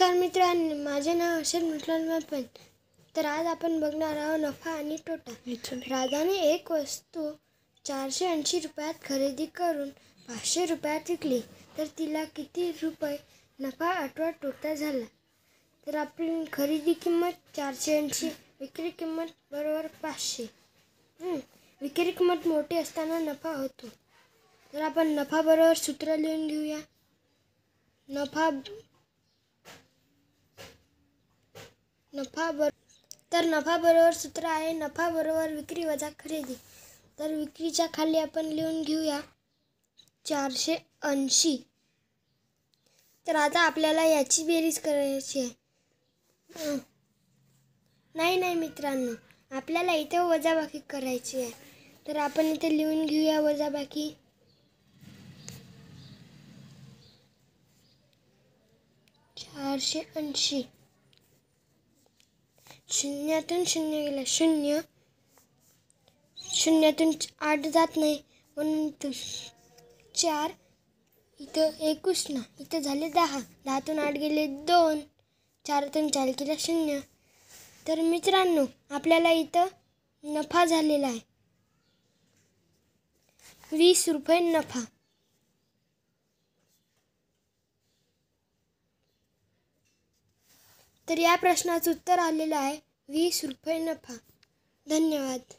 नमस्कार मित्रांनो, माझे नाव हर्षद मुसलमान. तर आज आपण बघणार आहोत नफा आणि तोटा. राधाने एक वस्तू 480 रुपयात खरेदी करून 500 रुपयात विकली, तर तिला किती रुपये नफा अथवा तोटा झाला? तर आपली खरेदी किंमत 480, विक्री किंमत बरोबर 500. विक्री किंमत मोठी असताना नफा होतो. तर आपण नफा बरोबर सूत्र लिहून घेऊया. नफा बरोबर सूत्र आहे नफा बरोबर विक्री वजा खरेदी. तर विक्रीच्या खाली आपण लिहून घेऊया 480. तर आता आपल्याला याची बेरीज करायची आहे. नाही मित्रांनो, आपल्याला इथे वजाबाकी करायची आहे. तर आपण इथे लिहून घेऊया वजाबाकी. 480. शून्यातून शून्य गेला, शून्य. शून्यातून 8 जात नाही म्हणून 4. इथं 21 ना, इथं झाले 10. 10तून 8 गेले 2. 4तून 4 गेला 0. तर मित्रांनो, आपल्याला इथं नफा झालेला आहे 20 रुपये नफा. तर या प्रश्नाचं उत्तर आलेलं आहे 20 रुपये नफा. धन्यवाद.